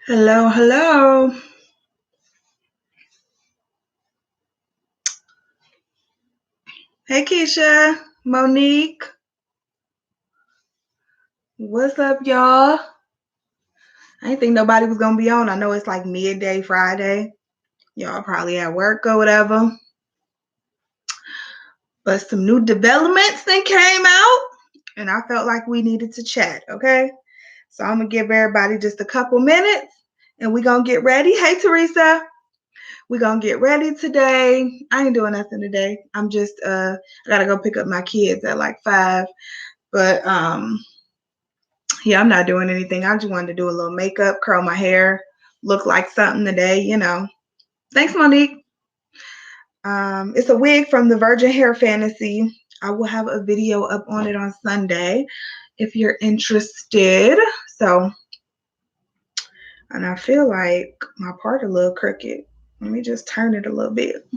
Hello, hello. Hey, Keisha, Monique. What's up, y'all? I didn't think nobody was going to be on. I know it's like midday Friday. Y'all probably at work or whatever. But some new developments that came out, and I felt like we needed to chat, okay? So I'm going to give everybody just a couple minutes, and we're going to get ready. Hey, Teresa. We're going to get ready today. I ain't doing nothing today. I'm just, I got to go pick up my kids at like 5. But, yeah, I'm not doing anything. I just wanted to do a little makeup, curl my hair, look like something today. Thanks, Monique. It's a wig from the Virgin Hair Fantasy. I will have a video up on it on Sunday if you're interested. So, and I feel like my part a little crooked. Let me just turn it a little bit.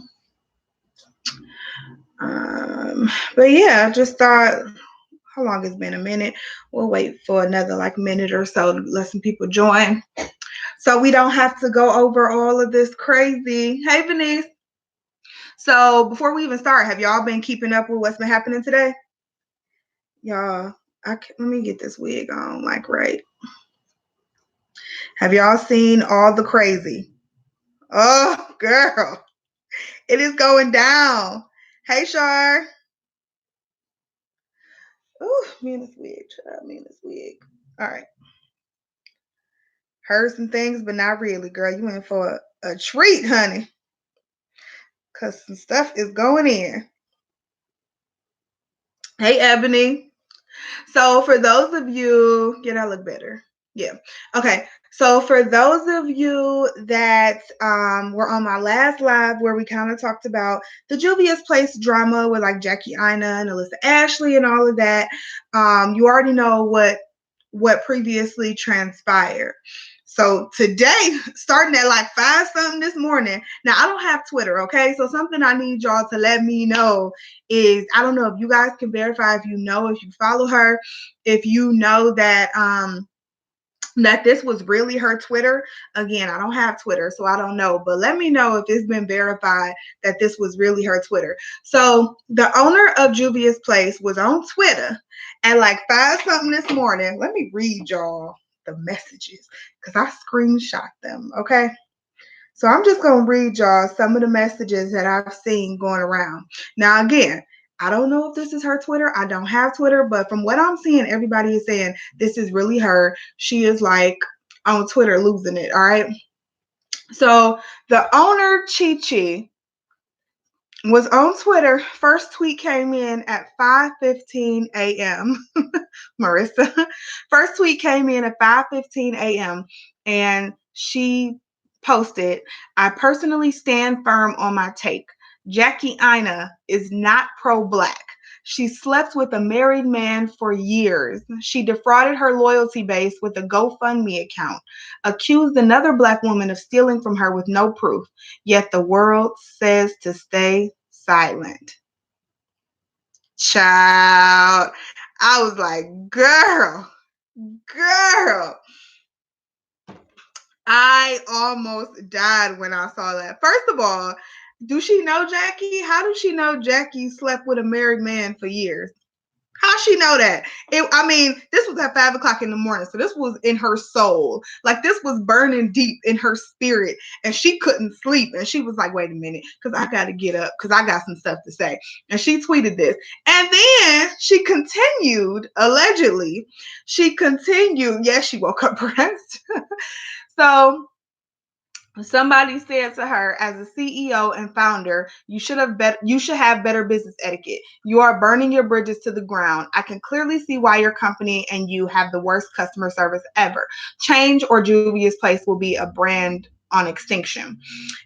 But yeah, I just thought, how long it's been? A minute. We'll wait for another like minute or so to let some people join, so we don't have to go over all of this crazy. Hey, Venice. So before we even start, have y'all been keeping up with what's been happening today? Y'all, let me get this wig on, like, right. Have y'all seen all the crazy? Oh, girl, it is going down. Hey, Shar. Ooh, me and this wig, child, me and this wig. All right. Heard some things, but not really, girl. You in for a treat, honey, because some stuff is going in. Hey, Ebony. So for those of you, yeah, I look better. Yeah. Okay. So for those of you that were on my last live where we kind of talked about the Juvia'S Place drama with like Jackie Ina and Alyssa Ashley and all of that, you already know what previously transpired. So today, starting at like 5 something this morning. Now I don't have Twitter, okay? So something I need y'all to let me know is, I don't know if you guys can verify, if you follow her, if you know that this was really her Twitter. Again, I don't have Twitter, so I don't know, but let me know if it's been verified that this was really her Twitter. So the owner of Juvia'S Place was on Twitter at like 5 something this morning. Let me read y'all the messages because I screenshot them, okay? So I'm just going to read y'all some of the messages that I've seen going around. Now, again, I don't know if this is her Twitter. I don't have Twitter, but from what I'm seeing, everybody is saying this is really her. She is like on Twitter losing it, all right? So the owner, Chi Chi, was on Twitter. First tweet came in at 5:15 a.m. Marissa. First tweet came in at 5:15 a.m. and she posted, "I personally stand firm on my take. Jackie Ina is not pro-black. She slept with a married man for years. She defrauded her loyalty base with a GoFundMe account, accused another black woman of stealing from her with no proof. Yet the world says to stay silent." Child. I was like, girl. I almost died when I saw that. First of all, do she know Jackie? How does she know Jackie slept with a married man for years? How she know that? This was at 5 o'clock in the morning, so this was in her soul. Like, this was burning deep in her spirit, and she couldn't sleep. And she was like, "Wait a minute, because I got to get up, because I got some stuff to say." And she tweeted this, and then she continued. Allegedly, she continued. Yes, she woke up pressed. So somebody said to her, "As a CEO and founder, you should have better business etiquette. You are burning your bridges to the ground. I can clearly see why your company and you have the worst customer service ever. Change or Juvia'S Place will be a brand on extinction."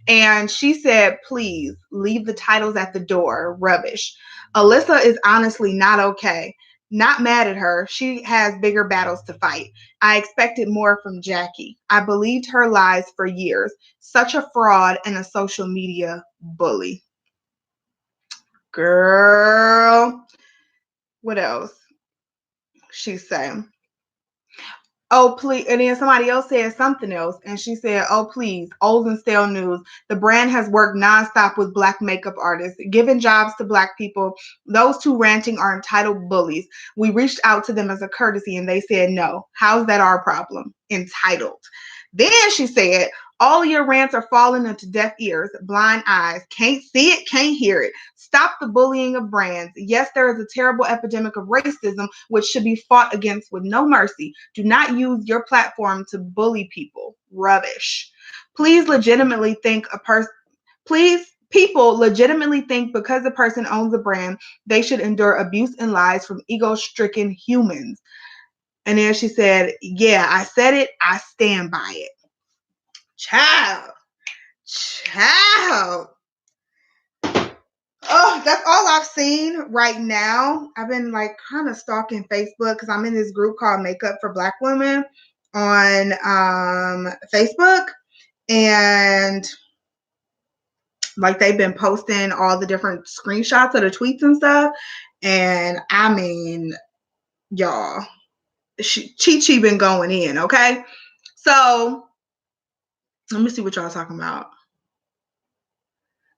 And she said, "Please leave the titles at the door. Rubbish. Alyssa is honestly not okay. Not mad at her. She has bigger battles to fight. I expected more from Jackie. I believed her lies for years. Such a fraud and a social media bully." Girl. What else? She's saying, Oh, please. And then somebody else said something else. And she said, oh, please, old and stale news. The brand has worked nonstop with Black makeup artists, giving jobs to Black people. Those two ranting are entitled bullies. We reached out to them as a courtesy and they said no. How's that our problem? Entitled. Then she said, all of your rants are falling into deaf ears, blind eyes. Can't see it, can't hear it. Stop the bullying of brands. Yes, there is a terrible epidemic of racism which should be fought against with no mercy. Do not use your platform to bully people. Rubbish. Please legitimately think a person please people legitimately think because a person owns a brand, they should endure abuse and lies from ego-stricken humans. And then she said, yeah, I said it, I stand by it. Child. Child. Oh, that's all I've seen right now. I've been like kind of stalking Facebook because I'm in this group called Makeup for Black Women on Facebook. And like they've been posting all the different screenshots of the tweets and stuff. And I mean, y'all, Chi been going in, okay? So let me see what y'all talking about.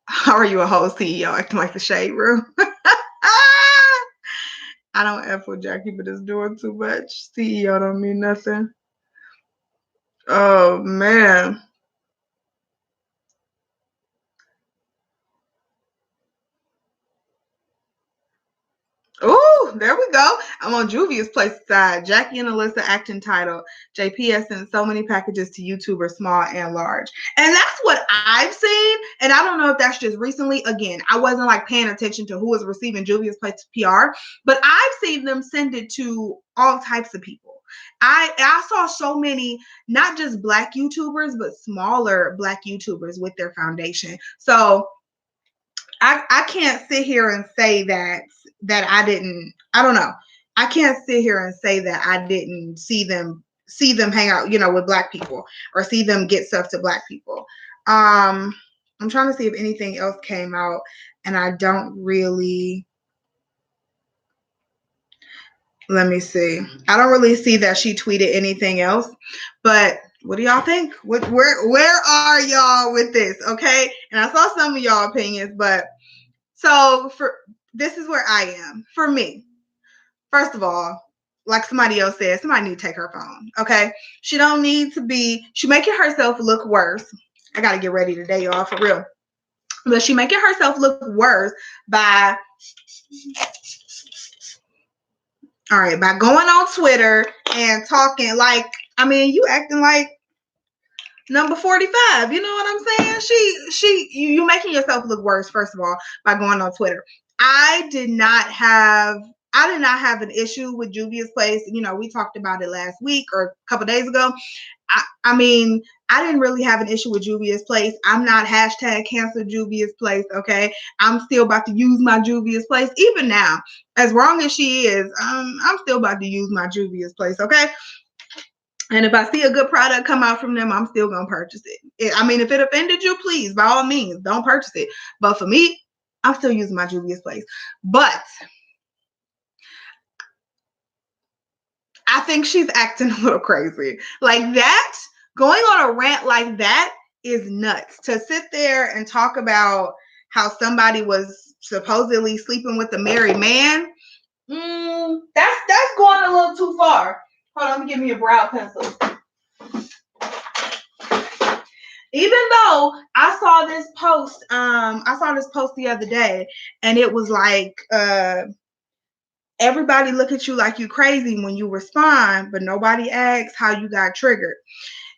How are you a whole CEO acting like the shade room? I don't F with Jackie, but it's doing too much. CEO don't mean nothing. Oh, man. Oh, there we go. I'm on Juvia'S place side. Jackie and Alyssa acting title. JPS sent so many packages to YouTubers, small and large. And that's what I've seen. And I don't know if that's just recently. Again, I wasn't like paying attention to who was receiving Juvia'S place PR, but I've seen them send it to all types of people. I saw so many, not just Black YouTubers, but smaller Black YouTubers with their foundation. So I can't sit here and say that I don't know. I can't sit here and say that I didn't see them hang out, with Black people or see them get stuff to Black people. I'm trying to see if anything else came out, and I don't really. Let me see. I don't really see that she tweeted anything else, but what do y'all think? Where are y'all with this? Okay, and I saw some of y'all opinions, but so this is where I am. For me, first of all, like somebody else said, somebody need to take her phone. Okay, she don't need to be. She making herself look worse. I gotta get ready today, y'all, for real. But she making herself look worse by by going on Twitter and talking like, I mean, you acting like number 45. You know what I'm saying? You making yourself look worse, first of all, by going on Twitter. I did not have an issue with Juvia'S place. We talked about it last week or a couple days ago. I mean, I didn't really have an issue with Juvia'S place. I'm not hashtag cancel Juvia'S place, okay? I'm still about to use my Juvia'S place. Even now, as wrong as she is, I'm still about to use my Juvia'S place, okay? And if I see a good product come out from them, I'm still going to purchase it. I mean, if it offended you, please, by all means, don't purchase it. But for me, I'm still using my Juvia'S place. But I think she's acting a little crazy. Like that, going on a rant like that is nuts. To sit there and talk about how somebody was supposedly sleeping with a married man, that's going a little too far. Hold on, let me give me a brow pencil. Even though I saw this post the other day, and it was like, everybody look at you like you crazy when you respond, but nobody asks how you got triggered.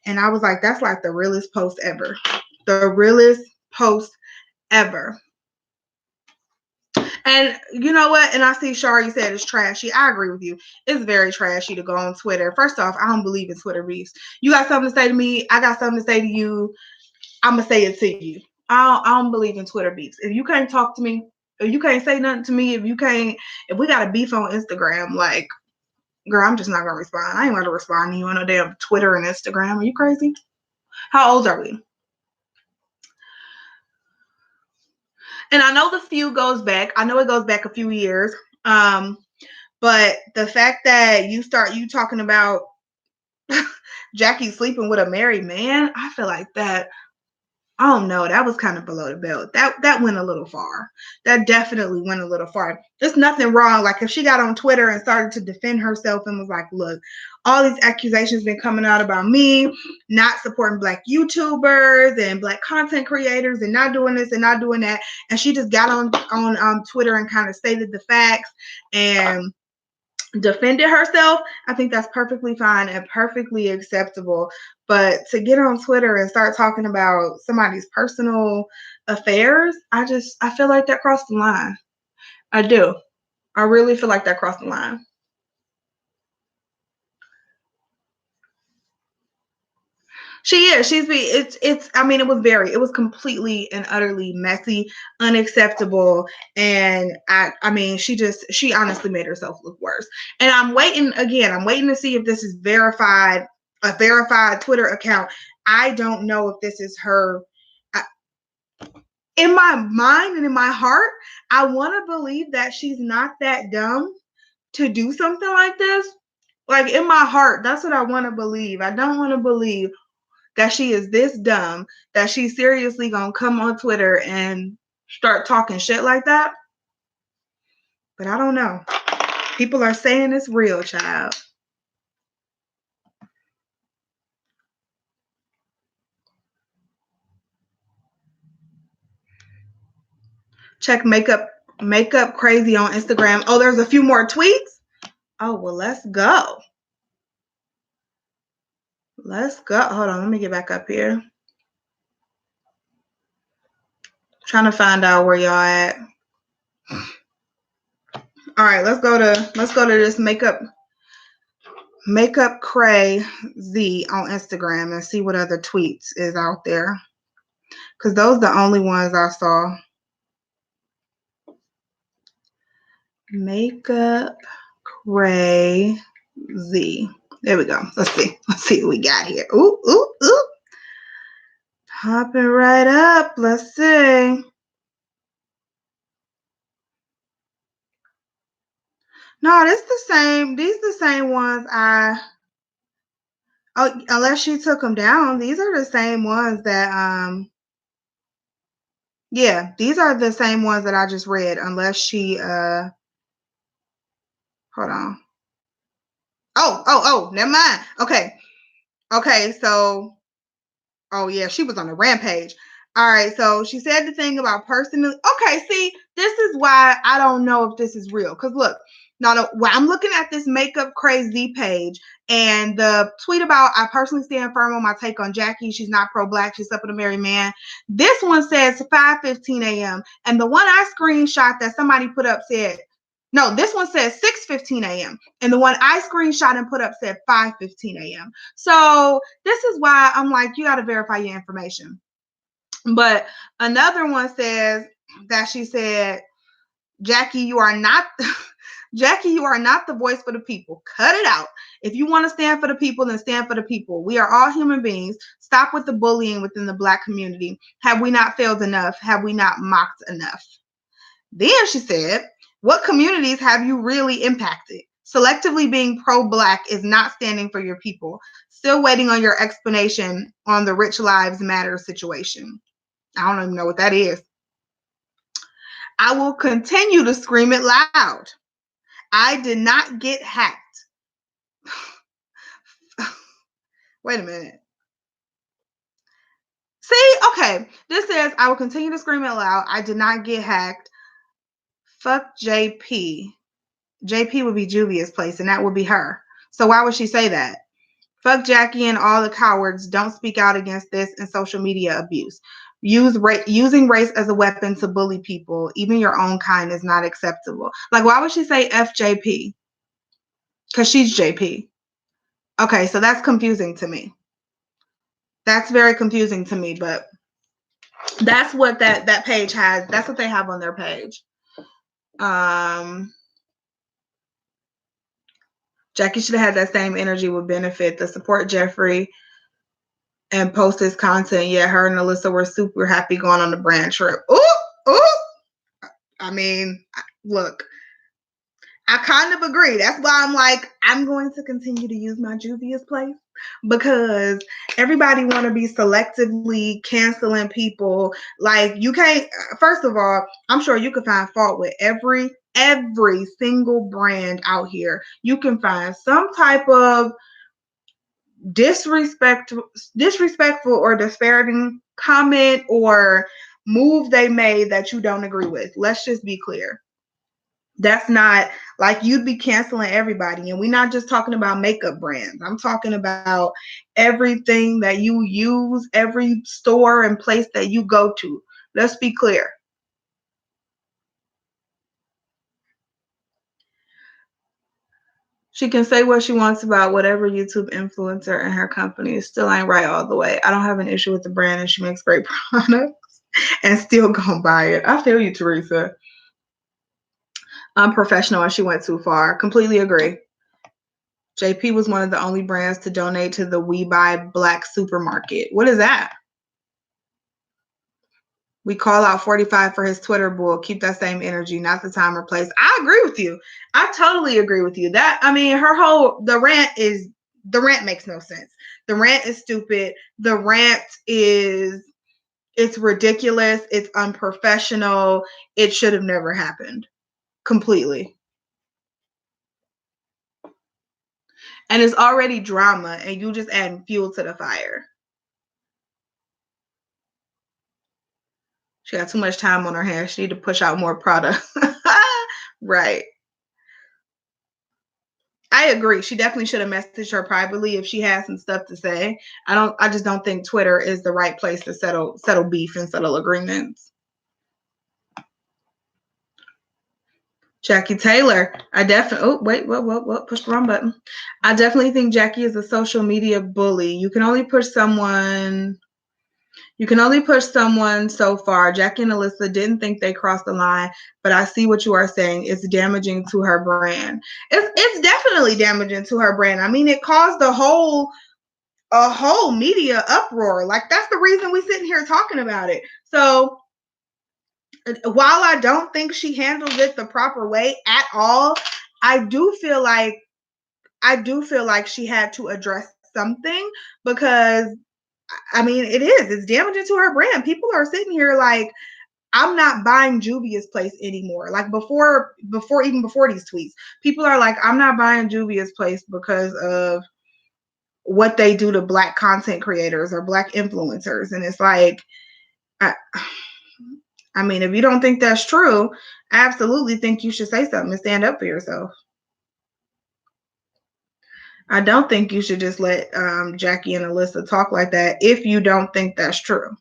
And I was like, that's like the realest post ever. The realest post ever. And you know what? And I see Shari said it's trashy. I agree with you. It's very trashy to go on Twitter. First off, I don't believe in Twitter beefs. You got something to say to me, I got something to say to you. I'm going to say it to you. I don't believe in Twitter beefs. If you can't talk to me, if you can't say nothing to me, if we got a beef on Instagram, like, girl, I'm just not gonna respond. I ain't gonna respond to you on no damn Twitter and Instagram. Are you crazy? How old are we? And I know the feud goes back. I know it goes back a few years. But the fact that you talking about Jackie sleeping with a married man. I feel like that. I don't know. That was kind of below the belt. That went a little far. That definitely went a little far. There's nothing wrong. Like if she got on Twitter and started to defend herself and was like, "Look, all these accusations been coming out about me not supporting Black YouTubers and Black content creators and not doing this and not doing that," and she just got on Twitter and kind of stated the facts and defended herself, I think that's perfectly fine and perfectly acceptable. But to get on Twitter and start talking about somebody's personal affairs, I feel like that crossed the line. I do. I really feel like that crossed the line. She is. It's I mean, it was completely and utterly messy, unacceptable. And I mean, she honestly made herself look worse. And I'm waiting to see if this is a verified Twitter account. I don't know if this is her. In my mind and in my heart, I want to believe that she's not that dumb to do something like this. Like in my heart, that's what I want to believe. I don't want to believe that she is this dumb that she's seriously gonna come on Twitter and start talking shit like that. But I don't know. People are saying it's real, child. Check makeup crazy on Instagram. Oh, there's a few more tweets. Oh, well, let's go. Let's go. Hold on, let me get back up here. Trying to find out where y'all at. All right, let's go to this makeup crazy on Instagram and see what other tweets is out there. Cause those are the only ones I saw. Makeup crazy. There we go. Let's see. Let's see what we got here. Ooh, ooh, ooh. Popping right up. Let's see. No, this the same. These the same ones oh, unless she took them down. These are the same ones that yeah, these are the same ones that I just read unless she hold on. Oh, never mind. Okay, so oh yeah, she was on a rampage. All right, so she said the thing about personally. Okay, see, this is why I don't know if this is real. Cause look, now I'm looking at this makeup crazy page, and the tweet about I personally stand firm on my take on Jackie. She's not pro-black. She's up with a married man. This one says 5:15 a.m. and the one I screenshot that somebody put up said no. This one says 6:15 a.m. and the one I screenshot and put up said 5:15 a.m. So this is why I'm like, you got to verify your information. But another one says that she said, Jackie, you are not Jackie, you are not the voice for the people. Cut it out. If you want to stand for the people, then stand for the people. We are all human beings. Stop with the bullying within the Black community. Have we not failed enough? Have we not mocked enough? Then she said, what communities have you really impacted? Selectively being pro-Black is not standing for your people. Still waiting on your explanation on the Rich Lives Matter situation. I don't even know what that is. I will continue to scream it loud. I did not get hacked. Wait a minute. See, okay. This says, I will continue to scream it loud. I did not get hacked. Fuck JP. JP would be Juvia'S place, and that would be her. So why would she say that? Fuck Jackie and all the cowards. Don't speak out against this and social media abuse. Using race as a weapon to bully people, even your own kind, is not acceptable. Like, why would she say FJP? Because she's JP. Okay, so that's confusing to me. That's very confusing to me, but that's what that page has. That's what they have on their page. Jackie should have had that same energy with Benefit to support Jeffrey and post his content. Yeah, her and Alyssa were super happy going on the brand trip. Ooh. I mean, look, I kind of agree. That's why I'm like, I'm going to continue to use my Juvia'S place because everybody want to be selectively canceling people. Like you can't. First of all, I'm sure you can find fault with every single brand out here. You can find some type of disrespectful or disparaging comment or move they made that you don't agree with. Let's just be clear. That's not like you'd be canceling everybody. And we're not just talking about makeup brands. I'm talking about everything that you use, every store and place that you go to. Let's be clear. She can say what she wants about whatever YouTube influencer and her company. It still ain't right all the way. I don't have an issue with the brand and she makes great products and still gonna buy it. I feel you, Teresa. Unprofessional and she went too far. Completely agree. JP was one of the only brands to donate to the We Buy Black supermarket. What is that? We call out 45 for his Twitter bull. Keep that same energy, not the time or place. I agree with you. I totally agree with you. That, I mean, the rant makes no sense. The rant is stupid. The rant it's ridiculous. It's unprofessional. It should have never happened. Completely. And it's already drama and you just adding fuel to the fire. She got too much time on her hands. She need to push out more product. Right. I agree. She definitely should have messaged her privately if she has some stuff to say. I just don't think Twitter is the right place to settle beef and settle agreements. Jackie Taylor. I definitely push the wrong button. I definitely think Jackie is a social media bully. You can only push someone so far. Jackie and Alyssa didn't think they crossed the line, but I see what you are saying. It's damaging to her brand. It's definitely damaging to her brand. I mean, it caused a whole media uproar. Like that's the reason we're sitting here talking about it. So while I don't think she handled it the proper way at all, I do feel like she had to address something because I mean, it's damaging to her brand. People are sitting here like, I'm not buying Juvia'S place anymore. Like before these tweets, people are like, I'm not buying Juvia'S place because of what they do to Black content creators or Black influencers. And it's like, I mean, if you don't think that's true, I absolutely think you should say something and stand up for yourself. I don't think you should just let Jackie and Alyssa talk like that if you don't think that's true.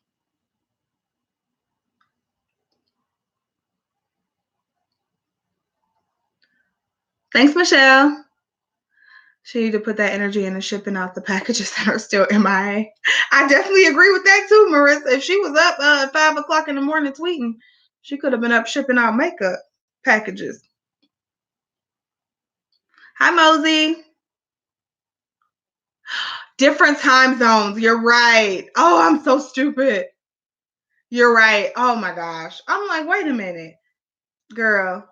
Thanks, Michelle. She need to put that energy into shipping out the packages that are still MIA. I definitely agree with that too, Marissa. If she was up at 5 o'clock in the morning tweeting, she could have been up shipping out makeup packages. Hi, Mosey. Different time zones. You're right. Oh, I'm so stupid. You're right. Oh my gosh. I'm like, wait a minute. Girl,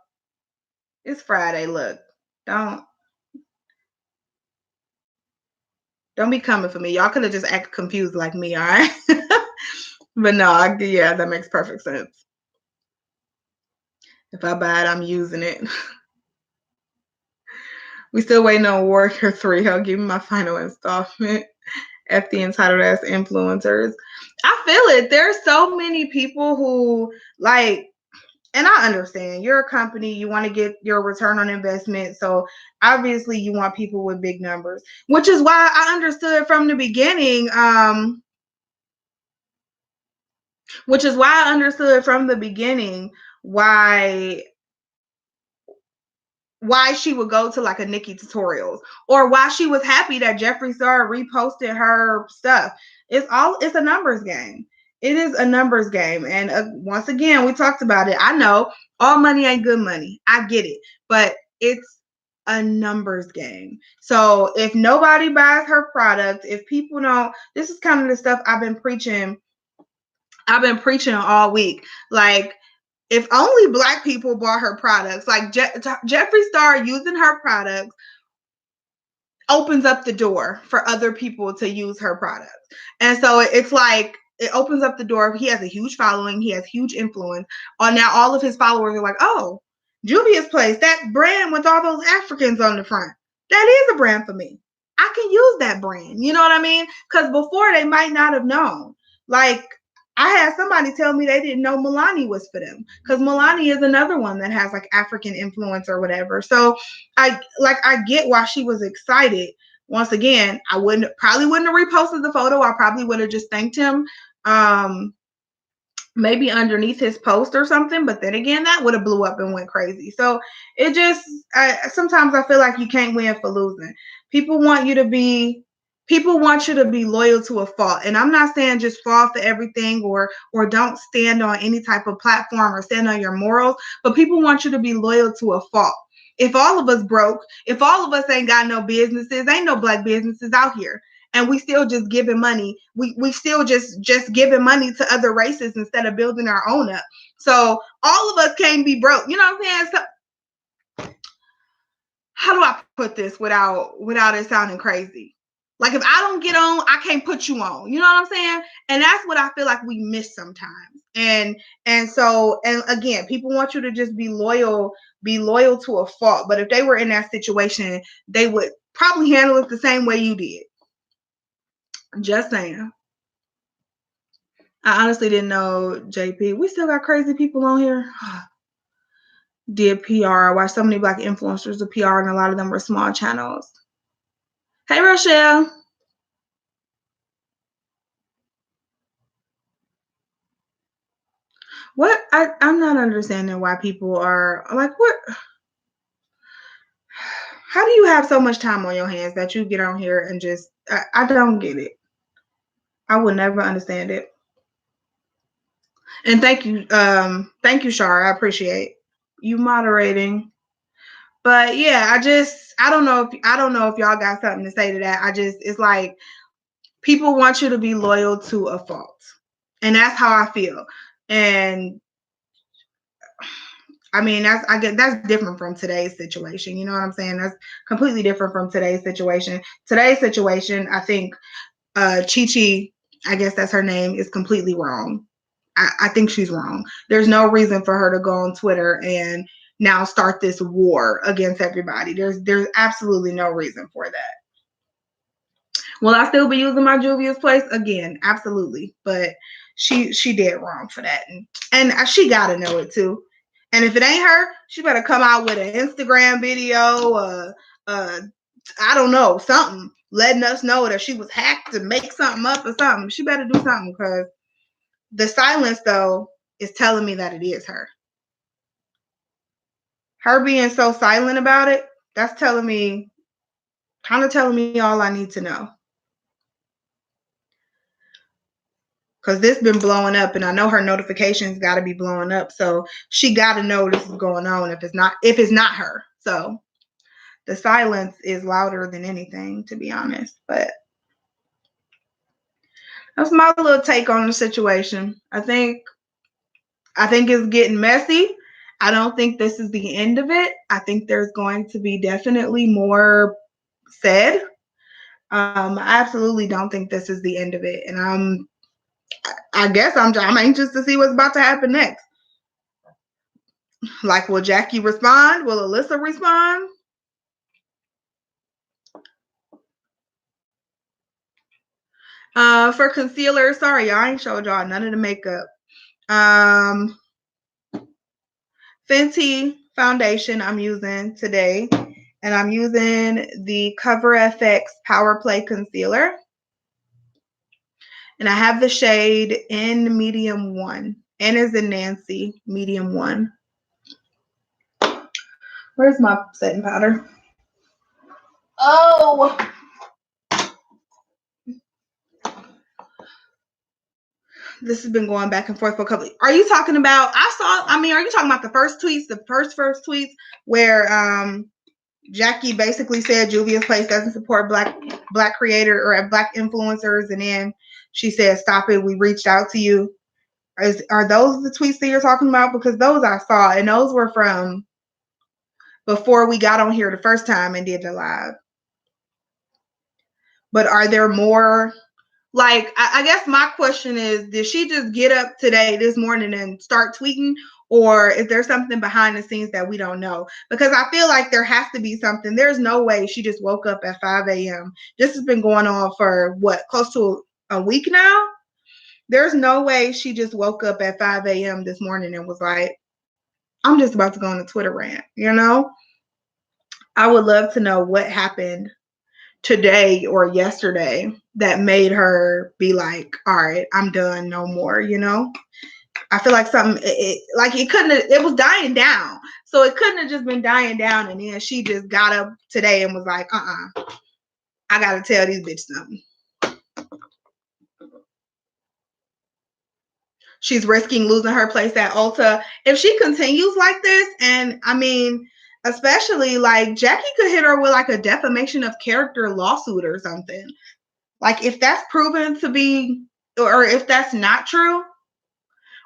it's Friday. Look, don't be coming for me. Y'all could have just acted confused like me, all right? But no, yeah, that makes perfect sense. If I buy it, I'm using it. We still waiting on Warrior 3. I'll give me my final installment. F the entitled ass influencers. I feel it. There's so many people who like, and I understand you're a company, you want to get your return on investment. So obviously you want people with big numbers, which is why I understood from the beginning. Why she would go to like a Nikki tutorials or why she was happy that Jeffree Star reposted her stuff. It's a numbers game. It is a numbers game. And once again, we talked about it. I know all money ain't good money. I get it, but it's a numbers game. So if nobody buys her product, if people don't, this is kind of the stuff I've been preaching all week. Like, If only Black people bought her products, like Jeffree Star using her products opens up the door for other people to use her products. And so it's like, it opens up the door. He has a huge following. He has huge influence. Now all of his followers are like, oh, Juvia's Place, that brand with all those Africans on the front, that is a brand for me. I can use that brand. You know what I mean? Because before they might not have known. Like, I had somebody tell me they didn't know Milani was for them, because Milani is another one that has like African influence or whatever. So I get why she was excited. Once again, I probably wouldn't have reposted the photo. I probably would have just thanked him, maybe underneath his post or something. But then again, that would have blew up and went crazy. So it just, sometimes I feel like you can't win for losing. People want you to be loyal to a fault. And I'm not saying just fall for everything or don't stand on any type of platform or stand on your morals, but people want you to be loyal to a fault. If all of us broke, if all of us ain't got no businesses, ain't no Black businesses out here, and we still just giving money, we still just giving money to other races instead of building our own up. So all of us can't be broke. You know what I'm saying? So, how do I put this without it sounding crazy? Like, if I don't get on, I can't put you on. You know what I'm saying? And that's what I feel like we miss sometimes. And so, and again, people want you to just be loyal to a fault. But if they were in that situation, they would probably handle it the same way you did. Just saying. I honestly didn't know, JP. We still got crazy people on here. Did PR. Why so many Black influencers do PR, and a lot of them were small channels. Hey, Rochelle. What? I'm not understanding why people are like, what? How do you have so much time on your hands that you get on here and just, I don't get it. I would never understand it. And thank you, Shar. I appreciate you moderating. But yeah, I don't know if y'all got something to say to that. It's like, people want you to be loyal to a fault. And that's how I feel. And I mean, that's different from today's situation. You know what I'm saying? That's completely different from today's situation. Today's situation, I think Chi, I guess that's her name, is completely wrong. I think she's wrong. There's no reason for her to go on Twitter and now start this war against everybody. There's absolutely no reason for that. Will I still be using my Juvia'S Place? Again, absolutely. But she did wrong for that. And she got to know it too. And if it ain't her, she better come out with an Instagram video, I don't know, something, letting us know that she was hacked to make something up or something. She better do something, because the silence, though, is telling me that it is her. Her being so silent about it, that's telling me all I need to know. Because this been blowing up, and I know her notifications got to be blowing up. So she got to know this is going on if it's not her. So the silence is louder than anything, to be honest. But that's my little take on the situation. I think it's getting messy. I don't think this is the end of it. I think there's going to be definitely more said. I absolutely don't think this is the end of it. And I guess I'm anxious to see what's about to happen next. Like, will Jackie respond? Will Alyssa respond? For concealer, sorry, y'all, I ain't showed y'all none of the makeup. Fenty foundation I'm using today, and I'm using the Cover FX Power Play Concealer. And I have the shade in medium 1. N as in Nancy, medium 1. Where's my setting powder? Oh! This has been going back and forth for a couple. Are you talking about? Are you talking about the first tweets where Jackie basically said Juvia'S Place doesn't support black creator or black influencers, and then she said, "Stop it. We reached out to you." Are those the tweets that you're talking about? Because those I saw, and those were from before we got on here the first time and did the live. But are there more? Like, I guess my question is, did she just get up this morning and start tweeting? Or is there something behind the scenes that we don't know? Because I feel like there has to be something. There's no way she just woke up at 5 a.m. This has been going on for what, close to a week now? There's no way she just woke up at 5 a.m. this morning and was like, I'm just about to go on a Twitter rant, you know? I would love to know what happened today or yesterday that made her be like, all right, I'm done, no more, you know? I feel like something, it was dying down. So it couldn't have just been dying down and then she just got up today and was like, I gotta tell these bitches something. She's risking losing her place at Ulta. If she continues like this, and I mean, especially like Jackie could hit her with like a defamation of character lawsuit or something. Like if that's proven to be, or if that's not true,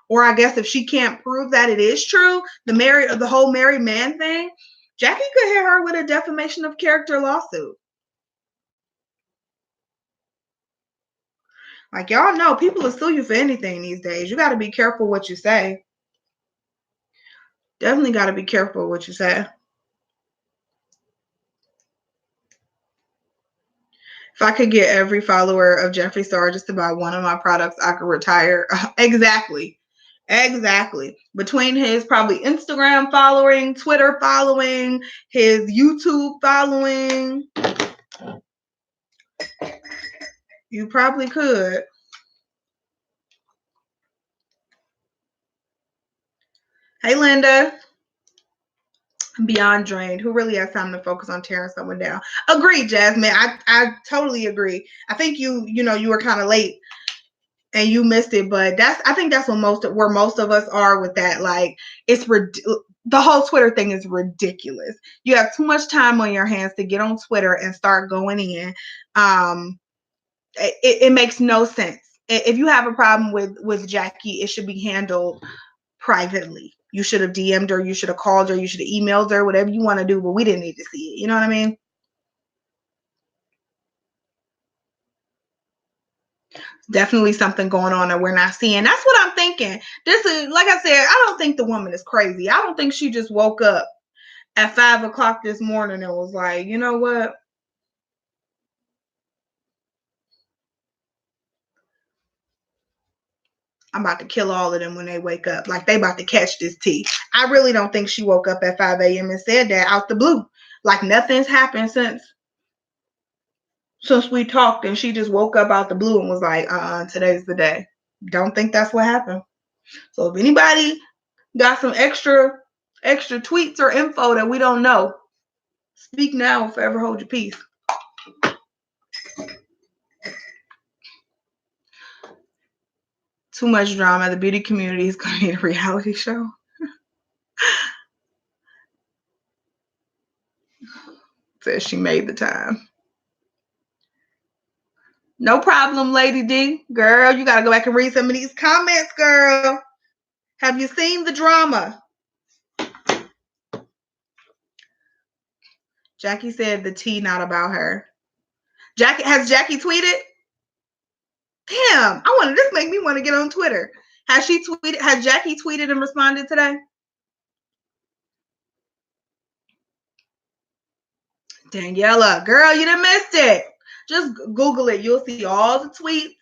or I guess if she can't prove that it is true, the whole married man thing, Jackie could hit her with a defamation of character lawsuit. Like y'all know, people will sue you for anything these days. You got to be careful what you say. Definitely got to be careful what you say. If I could get every follower of Jeffree Star just to buy one of my products, I could retire. Exactly. Between his probably Instagram following, Twitter following, his YouTube following, you probably could. Hey, Linda. Beyond drained. Who really has time to focus on tearing someone down? Agreed, Jasmine. I totally agree. I think you were kind of late and you missed it, but I think that's where most of us are with that. Like, the whole Twitter thing is ridiculous. You have too much time on your hands to get on Twitter and start going in. It makes no sense. If you have a problem with Jackie, it should be handled privately. You should have DM'd her, you should have called her, you should have emailed her, whatever you want to do, but we didn't need to see it. You know what I mean? Definitely something going on that we're not seeing. That's what I'm thinking. This is, like I said, I don't think the woman is crazy. I don't think she just woke up at 5 o'clock this morning and was like, you know what? I'm about to kill all of them when they wake up. Like they about to catch this tea. I really don't think she woke up at 5 a.m. and said that out the blue. Like nothing's happened since we talked and she just woke up out the blue and was like, today's the day. Don't think that's what happened. So if anybody got some extra tweets or info that we don't know, speak now or forever hold your peace. Too much drama. The beauty community is going to need a reality show. Says she made the time. No problem, Lady D. Girl, you got to go back and read some of these comments, girl. Have you seen the drama? Jackie said the tea not about her. Has Jackie tweeted? Damn, this make me want to get on Twitter. Has Jackie tweeted and responded today? Daniela, girl, you done missed it. Just Google it. You'll see all the tweets.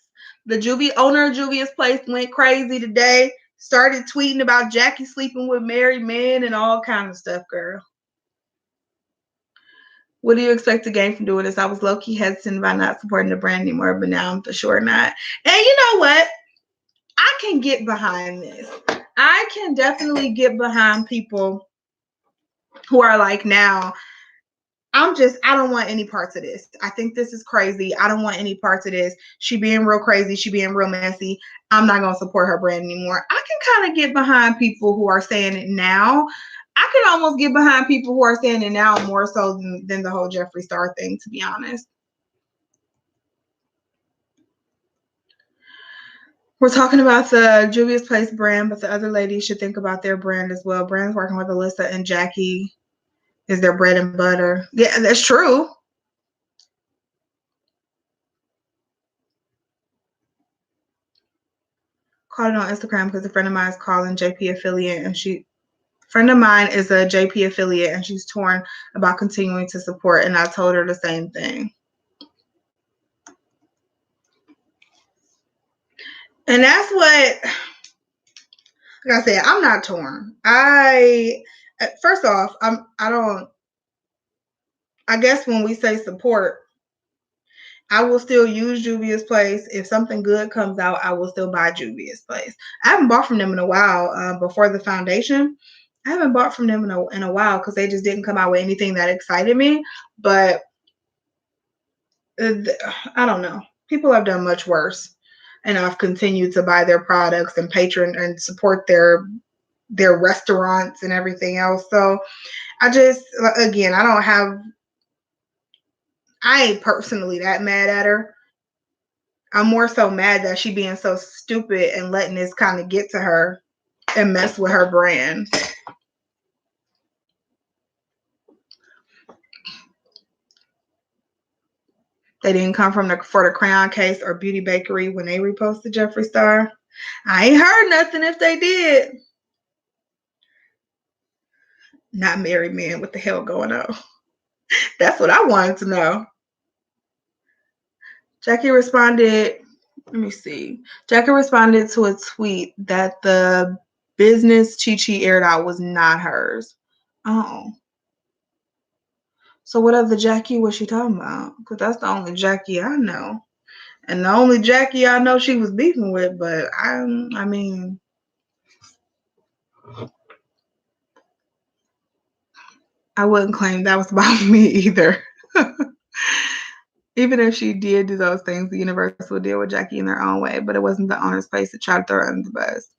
The owner of Juvia'S place went crazy today. Started tweeting about Jackie sleeping with married men and all kind of stuff, girl. What do you expect to gain from doing this? I was low-key hesitant about not supporting the brand anymore, but now I'm for sure not. And you know what? I can get behind this. I can definitely get behind people who are like, now, I don't want any parts of this. I think this is crazy. I don't want any parts of this. She being real crazy. She being real messy. I'm not going to support her brand anymore. I can kind of get behind people who are saying it now. I can almost get behind people who are saying it now more so than the whole Jeffree Star thing, to be honest. We're talking about the Juvia's Place brand, but the other ladies should think about their brand as well. Brands working with Alyssa and Jackie is their bread and butter. Yeah, that's true. Called it on Instagram because a friend of mine is calling JP affiliate, and friend of mine is a JP affiliate, and she's torn about continuing to support. And I told her the same thing. And that's what, like I said, I'm not torn. First off, I guess when we say support, I will still use Juvia's Place. If something good comes out, I will still buy Juvia's Place. I haven't bought from them in a while. Before the foundation, I haven't bought from them in a while because they just didn't come out with anything that excited me. But I don't know. People have done much worse, and I've continued to buy their products and patron and support their restaurants and everything else. So again, I ain't personally that mad at her. I'm more so mad that she being so stupid and letting this kind of get to her and mess with her brand. They didn't come for the crayon case or beauty bakery when they reposted Jeffree Star. I ain't heard nothing if they did. Not married men. What the hell going on? That's what I wanted to know. Jackie responded. Let me see. Jackie responded to a tweet that the business Chi aired out was not hers. Oh. So what other Jackie was she talking about? Because that's the only Jackie I know. And the only Jackie I know she was beefing with, but I mean, I wouldn't claim that was about me either. Even if she did do those things, the universe will deal with Jackie in their own way, but it wasn't the owner's place to try to throw her under the bus.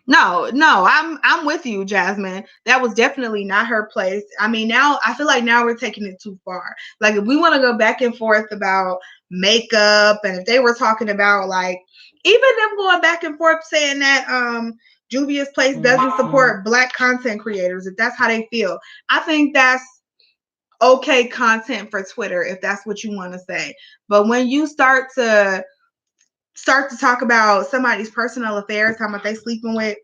No, I'm with you, Jasmine. That was definitely not her place. I mean, now I feel like now we're taking it too far. Like if we want to go back and forth about makeup, and if they were talking about like even them going back and forth saying that Juvia's Place doesn't support Black content creators, if that's how they feel, I think that's okay content for Twitter if that's what you want to say. But when you start to talk about somebody's personal affairs, how much they sleeping with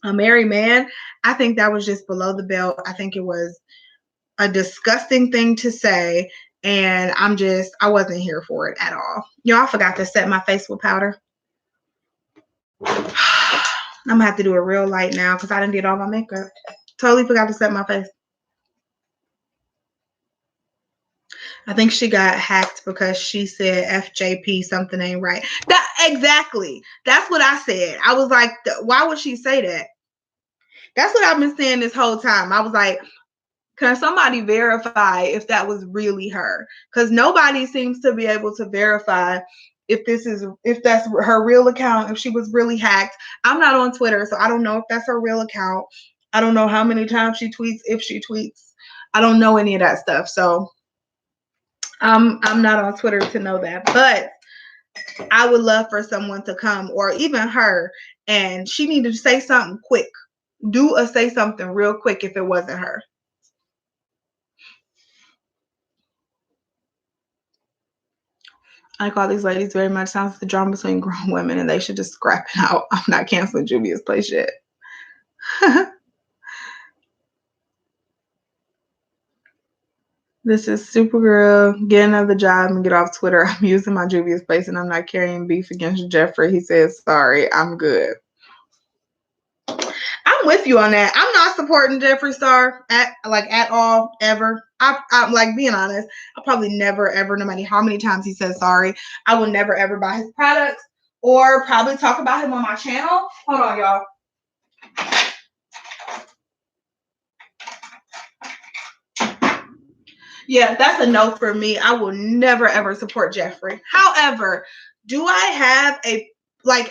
a married man, I think that was just below the belt. I think it was a disgusting thing to say, and I wasn't here for it at all. Y'all, I forgot to set my face with powder. I'm gonna have to do it real light now because I didn't get all my makeup. Totally forgot to set my face. I think she got hacked because she said FJP something ain't right. Exactly. That's what I said. I was like, why would she say that? That's what I've been saying this whole time. I was like, can somebody verify if that was really her? Because nobody seems to be able to verify if that's her real account, if she was really hacked. I'm not on Twitter, so I don't know if that's her real account. I don't know how many times she tweets, if she tweets. I don't know any of that stuff. So I'm not on Twitter to know that. But I would love for someone to come, or even her, and she needed to say something quick. Say something real quick if it wasn't her. I call these ladies very much sounds like the drama between grown women, and they should just scrap it out. I'm not canceling Juvia's Place yet. This is Supergirl. Get another job and get off Twitter. I'm using my Juvia's Place, and I'm not carrying beef against Jeffree. He says, sorry, I'm good. I'm with you on that. I'm not supporting Jeffree Star at all, ever. I'm like, being honest, I'll probably never, ever, no matter how many times he says sorry, I will never, ever buy his products or probably talk about him on my channel. Hold on, y'all. Yeah, that's a no for me. I will never, ever support Jeffree. However, do I have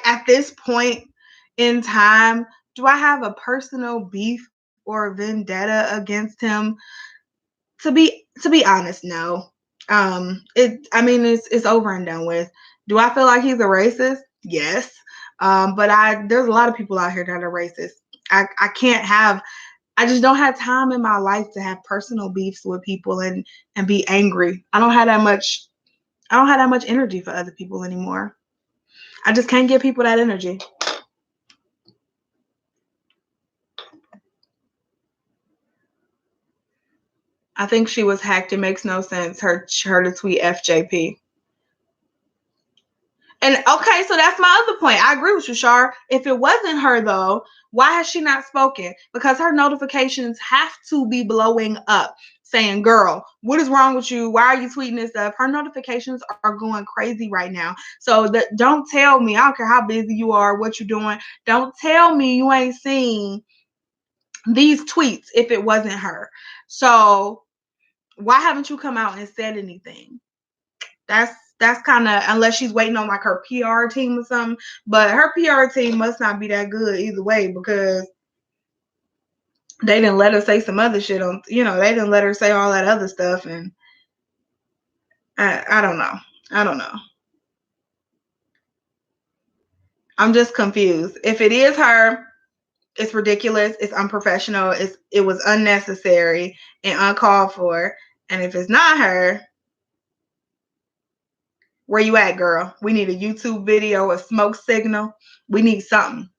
at this point in time, do I have a personal beef or vendetta against him? To be honest, no. It's over and done with. Do I feel like he's a racist? Yes. But there's a lot of people out here that are racist. I just don't have time in my life to have personal beefs with people and be angry. I don't have that much energy for other people anymore. I just can't give people that energy. I think she was hacked. It makes no sense her to tweet FJP. And okay, so that's my other point. I agree with you, Shar. If it wasn't her though, why has she not spoken? Because her notifications have to be blowing up saying, girl, what is wrong with you? Why are you tweeting this stuff? Her notifications are going crazy right now. So don't tell me, I don't care how busy you are, what you're doing. Don't tell me you ain't seen these tweets if it wasn't her. So why haven't you come out and said anything? That's kind of, unless she's waiting on like her PR team or something. But her PR team must not be that good either way, because they didn't let her say some other shit on, they didn't let her say all that other stuff. And I don't know. I don't know. I'm just confused. If it is her, it's ridiculous. It's unprofessional. It was unnecessary and uncalled for. And if it's not her, where you at, girl? We need a YouTube video, a smoke signal. We need something.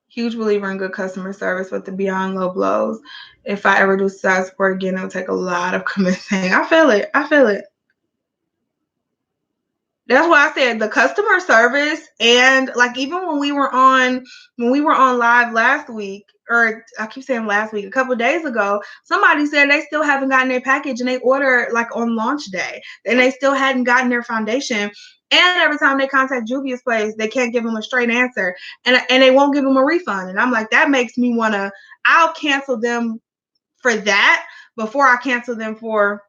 Huge believer in good customer service, but the beyond low blows. If I ever do side support again, it'll take a lot of convincing. I feel it. That's why I said the customer service, and like even when we were on live last week, or I keep saying last week, a couple of days ago, somebody said they still haven't gotten their package and they ordered like on launch day and they still hadn't gotten their foundation. And every time they contact Juvia'S place, they can't give them a straight answer, and they won't give them a refund. And I'm like, that makes me I'll cancel them for that before I cancel them for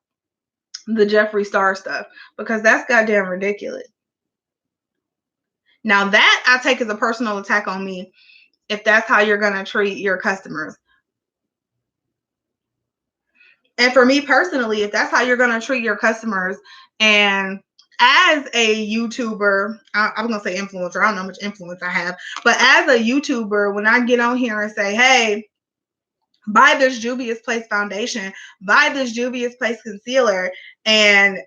the Jeffree Star stuff, because that's goddamn ridiculous. Now that I take as a personal attack on me, if that's how you're going to treat your customers. And for me personally, if that's how you're going to treat your customers, and as a YouTuber, I'm going to say influencer, I don't know how much influence I have, but as a YouTuber, when I get on here and say, hey, buy this Juvia'S Place foundation, buy this Juvia'S Place concealer, and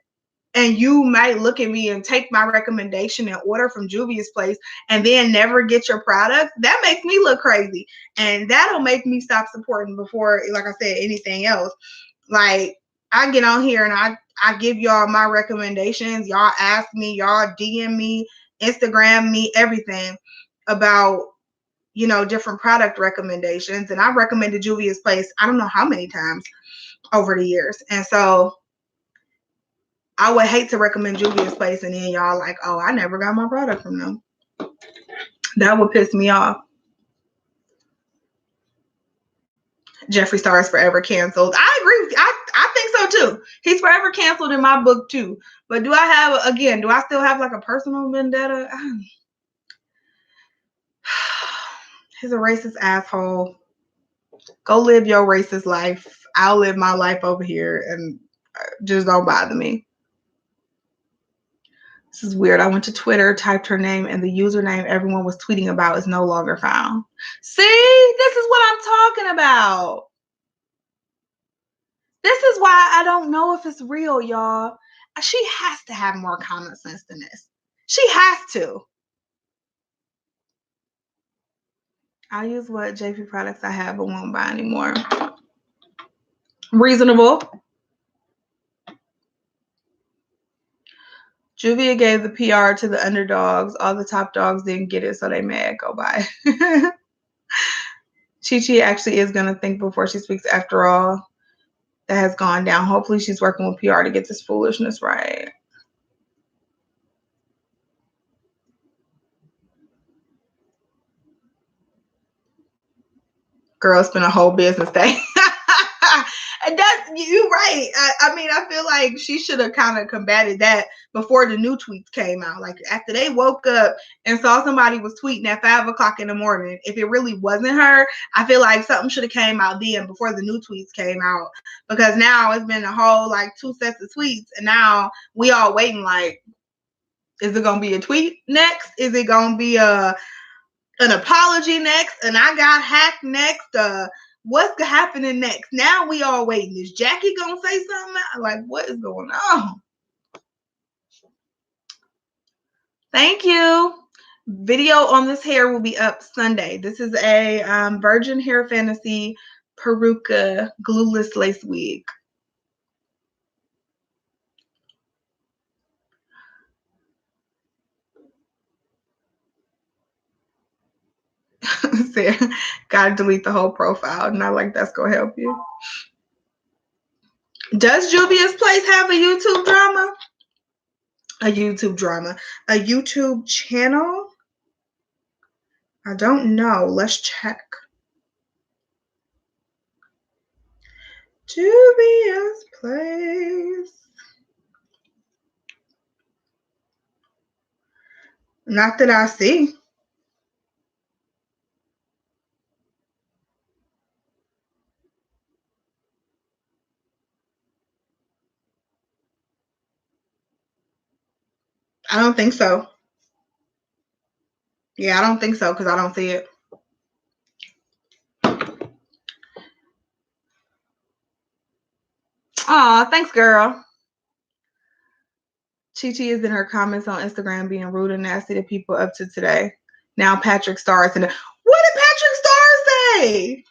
you might look at me and take my recommendation and order from Juvia'S Place and then never get your product, that makes me look crazy. And that'll make me stop supporting before, like I said, anything else. Like, I get on here and I give y'all my recommendations. Y'all ask me, y'all DM me, Instagram me, everything about, different product recommendations. And I've recommended Juvia'S Place, I don't know how many times over the years. And so I would hate to recommend Juvia'S Place and then y'all like, oh, I never got my product from them. That would piss me off. Jeffree Star is forever canceled. I agree with you. I think so too. He's forever canceled in my book too. But do I still have like a personal vendetta? He's a racist asshole. Go live your racist life. I'll live my life over here and just don't bother me. This is weird. I went to Twitter, typed her name, and the username everyone was tweeting about is no longer found. See, this is what I'm talking about. This is why I don't know if it's real, y'all. She has to have more common sense than this. She has to. I'll use what JP products I have but won't buy anymore. Reasonable. Juvia gave the PR to the underdogs. All the top dogs didn't get it, so they mad. Go buy. Chi actually is going to think before she speaks after all. That has gone down. Hopefully she's working with PR to get this foolishness right. Girl, it's been a whole business day. And you're right. I mean, I feel like she should have kind of combated that before the new tweets came out. Like after they woke up and saw somebody was tweeting at 5 o'clock in the morning, if it really wasn't her, I feel like something should have came out then before the new tweets came out. Because now it's been a whole like 2 sets of tweets, and now we all waiting like, Is it gonna be a tweet next? Is it gonna be an apology next? And I got hacked next? What's happening next? Now we all waiting. Is Jackie gonna say something? Like, what is going on? Thank you. Video on this hair will be up Sunday. This is a Virgin Hair Fantasy Peruca glueless lace wig. Gotta delete the whole profile. Not like that's gonna help you. Does Juvia'S Place have a YouTube drama? A YouTube channel? I don't know. Let's check. Juvia'S Place. Not that I see. I don't think so. Yeah, I don't think so because I don't see it. Aw, thanks, girl. Chi Chi is in her comments on Instagram being rude and nasty to people up to today. Now Patrick Starrs in it. What did Patrick Starrs say?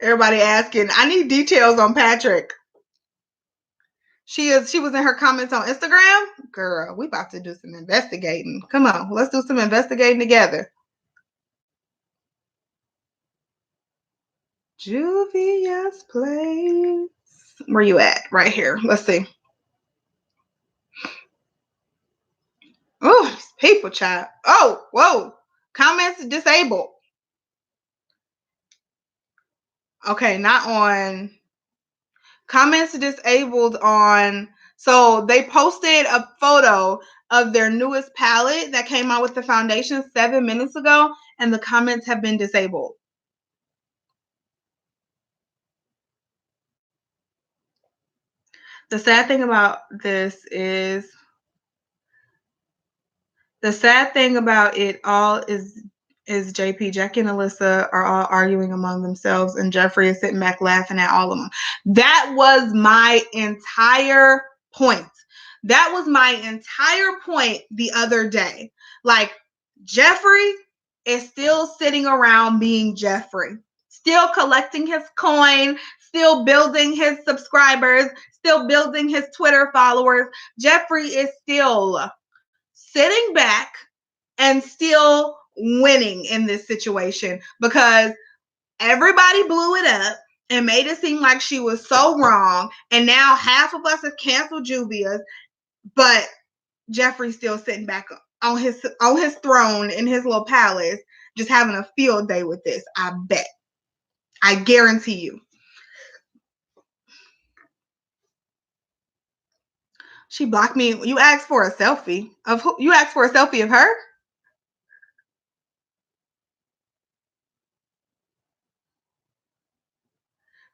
Everybody asking. I need details on Patrick. She was in her comments on Instagram. Girl, we about to do some investigating. Come on, let's do some investigating together. Juvia'S Place. Where you at? Right here. Let's see. Oh, people chat. Oh, whoa. Comments disabled. Okay, not on. Comments disabled on. So they posted a photo of their newest palette that came out with the foundation 7 minutes ago, and the comments have been disabled. The sad thing about this is, the sad thing about it all is JP, Jackie, and Alyssa are all arguing among themselves, and Jeffrey is sitting back laughing at all of them. That was my entire point. That was my entire point the other day. Like, Jeffrey is still sitting around being Jeffrey, still collecting his coin, still building his subscribers, still building his Twitter followers. Jeffrey is still sitting back and still winning in this situation because everybody blew it up and made it seem like she was so wrong. And now half of us have canceled Juvia'S, but Jeffrey's still sitting back on his throne in his little palace, just having a field day with this. I bet. I guarantee you. She blocked me. You asked for a selfie of who? You asked for a selfie of her?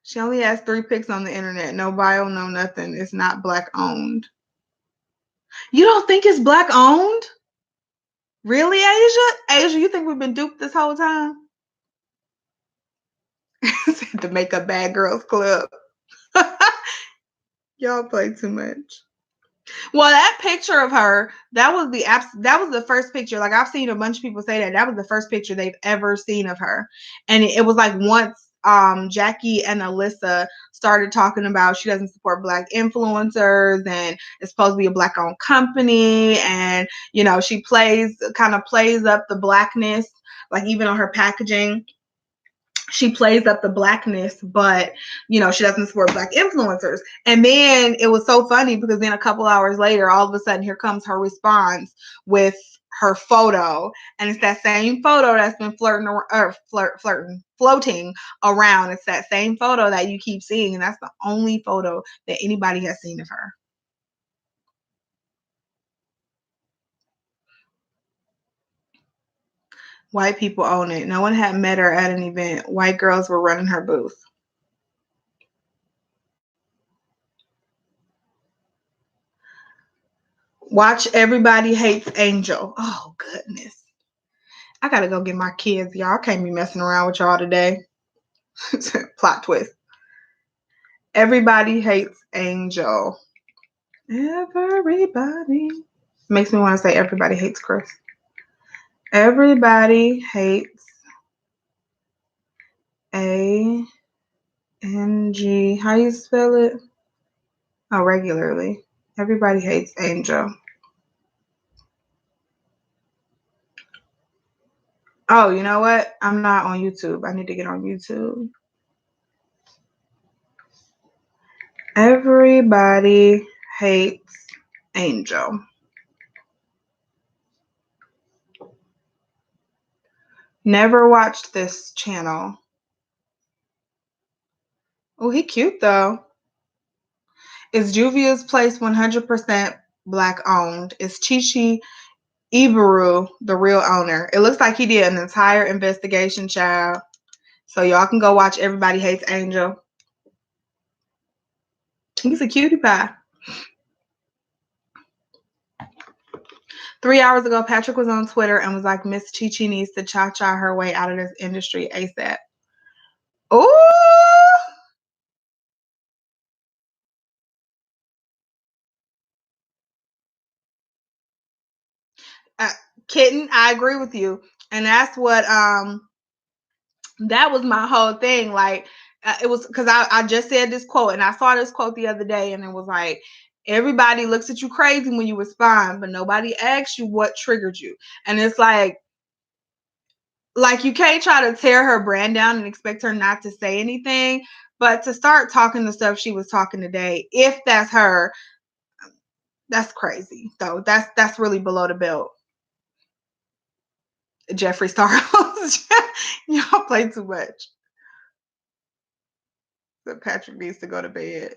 She only has 3 pics on the internet. No bio, no nothing. It's not Black owned. You don't think it's Black owned? Really, Asia? Asia, you think we've been duped this whole time? The Makeup Bad Girls Club. Y'all play too much. Well, that picture of her, that was the first picture. Like, I've seen a bunch of people say that was the first picture they've ever seen of her. And it was like once Jackie and Alyssa started talking about she doesn't support Black influencers and it's supposed to be a Black owned company, and you know, she kind of plays up the Blackness, like even on her packaging. She plays up the Blackness, but you know, she doesn't support Black influencers. And then it was so funny because then a couple hours later, all of a sudden, here comes her response with her photo, and it's that same photo that's been floating around. It's that same photo that you keep seeing, and that's the only photo that anybody has seen of her. White people own it. No one had met her at an event. White girls were running her booth. Watch Everybody Hates Angel. Oh, goodness. I gotta go get my kids, y'all. I can't be messing around with y'all today. Plot twist. Everybody Hates Angel. Everybody. Makes me want to say Everybody Hates Chris. Everybody Hates A-N-G. How you spell it? Oh, regularly. Everybody Hates Angel. Oh, you know what? I'm not on YouTube. I need to get on YouTube. Everybody Hates Angel. Never watched this channel. Oh, he cute though. Is Juvia'S place 100% black owned? Is Chichi Ibaru the real owner? It looks like he did an entire investigation, child. So y'all can go watch Everybody Hates Angel. He's a cutie pie. 3 hours ago, Patrick was on Twitter and was like, Miss Chi-Chi needs to cha-cha her way out of this industry ASAP. Ooh! Kitten, I agree with you. And that's what, that was my whole thing. Like, it was because I just said this quote and I saw this quote the other day and it was like, everybody looks at you crazy when you respond, but nobody asks you what triggered you. And it's like you can't try to tear her brand down and expect her not to say anything, but to start talking the stuff she was talking today, if that's her, that's crazy. So that's really below the belt. Jeffree Star. Y'all play too much. So Patrick needs to go to bed.